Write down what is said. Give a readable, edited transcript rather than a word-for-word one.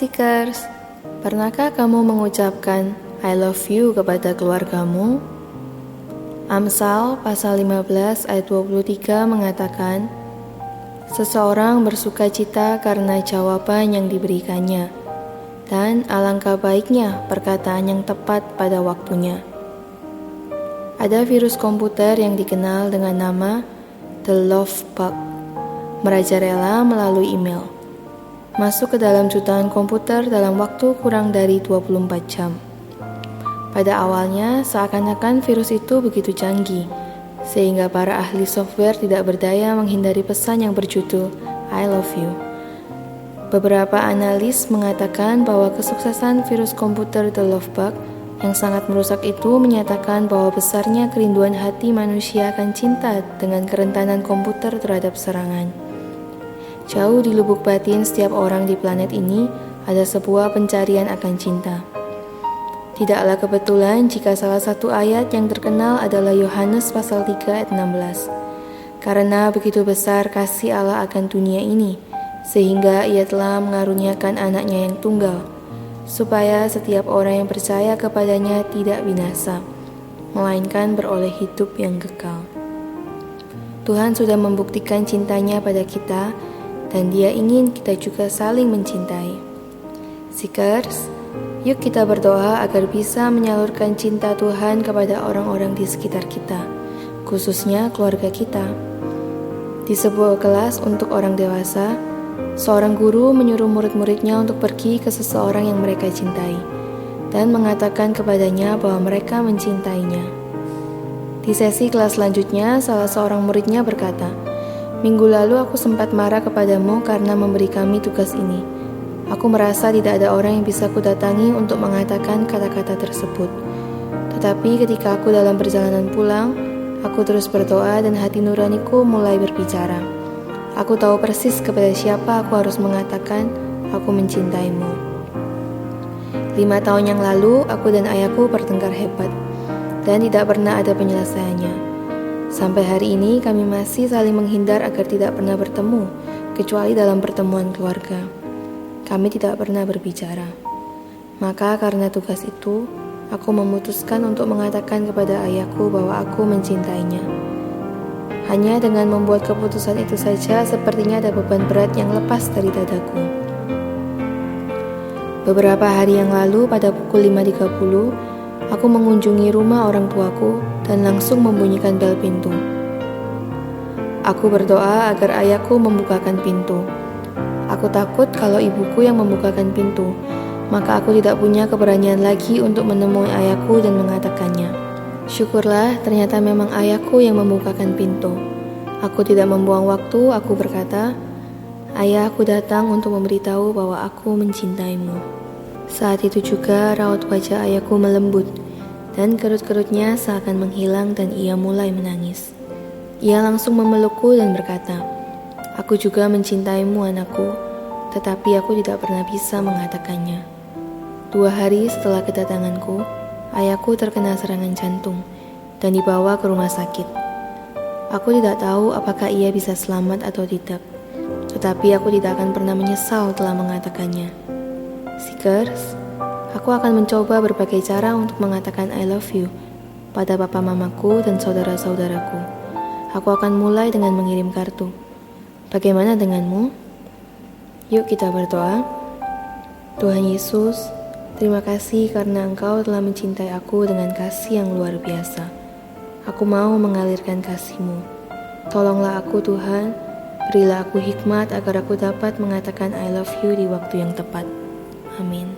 Seekers, pernahkah kamu mengucapkan I love you kepada keluargamu? Amsal pasal 15 ayat 23 mengatakan, seseorang bersuka cita karena jawaban yang diberikannya, dan alangkah baiknya perkataan yang tepat pada waktunya. Ada virus komputer yang dikenal dengan nama The Love Bug, merajalela melalui email. Masuk ke dalam jutaan komputer dalam waktu kurang dari 24 jam. Pada awalnya, seakan-akan virus itu begitu canggih, sehingga para ahli software tidak berdaya menghindari pesan yang berjudul I love you. Beberapa analis mengatakan bahwa kesuksesan virus komputer The Love Bug yang sangat merusak itu menyatakan bahwa besarnya kerinduan hati manusia akan cinta dengan kerentanan komputer terhadap serangan. Jauh di lubuk batin setiap orang di planet ini ada sebuah pencarian akan cinta. Tidaklah kebetulan jika salah satu ayat yang terkenal adalah Yohanes pasal 3 ayat 16. Karena begitu besar kasih Allah akan dunia ini, sehingga Ia telah mengaruniakan anaknya yang tunggal, supaya setiap orang yang percaya kepadanya tidak binasa, melainkan beroleh hidup yang kekal. Tuhan sudah membuktikan cintanya pada kita, dan Dia ingin kita juga saling mencintai. Seekers, yuk kita berdoa agar bisa menyalurkan cinta Tuhan kepada orang-orang di sekitar kita, khususnya keluarga kita. Di sebuah kelas untuk orang dewasa, seorang guru menyuruh murid-muridnya untuk pergi ke seseorang yang mereka cintai, dan mengatakan kepadanya bahwa mereka mencintainya. Di sesi kelas selanjutnya, salah seorang muridnya berkata, "Minggu lalu aku sempat marah kepadamu karena memberi kami tugas ini. Aku merasa tidak ada orang yang bisa kudatangi untuk mengatakan kata-kata tersebut. Tetapi ketika aku dalam perjalanan pulang, aku terus berdoa dan hati nuraniku mulai berbicara. Aku tahu persis kepada siapa aku harus mengatakan, aku mencintaimu." 5 tahun yang lalu, aku dan ayahku bertengkar hebat, dan tidak pernah ada penyelesaiannya. Sampai hari ini kami masih saling menghindar agar tidak pernah bertemu, kecuali dalam pertemuan keluarga. Kami tidak pernah berbicara. Maka karena tugas itu, aku memutuskan untuk mengatakan kepada ayahku bahwa aku mencintainya. Hanya dengan membuat keputusan itu saja, sepertinya ada beban berat yang lepas dari dadaku. Beberapa hari yang lalu, pada pukul 5.30, aku mengunjungi rumah orang tuaku dan langsung membunyikan bel pintu. Aku berdoa agar ayahku membukakan pintu. Aku takut kalau ibuku yang membukakan pintu, maka aku tidak punya keberanian lagi untuk menemui ayahku dan mengatakannya. Syukurlah, ternyata memang ayahku yang membukakan pintu. Aku tidak membuang waktu, aku berkata, "Ayah, aku datang untuk memberitahu bahwa aku mencintaimu." Saat itu juga raut wajah ayahku melembut, dan kerut-kerutnya seakan menghilang dan ia mulai menangis. Ia langsung memelukku dan berkata, "Aku juga mencintaimu, anakku, tetapi aku tidak pernah bisa mengatakannya." 2 hari setelah kedatanganku, ayahku terkena serangan jantung dan dibawa ke rumah sakit. Aku tidak tahu apakah ia bisa selamat atau tidak, tetapi aku tidak akan pernah menyesal telah mengatakannya. Seekers, aku akan mencoba berbagai cara untuk mengatakan I love you pada papa mamaku dan saudara-saudaraku. Aku akan mulai dengan mengirim kartu. Bagaimana denganmu? Yuk kita berdoa. Tuhan Yesus, terima kasih karena Engkau telah mencintai aku dengan kasih yang luar biasa. Aku mau mengalirkan kasih-Mu. Tolonglah aku Tuhan, berilah aku hikmat agar aku dapat mengatakan I love you di waktu yang tepat. Amin.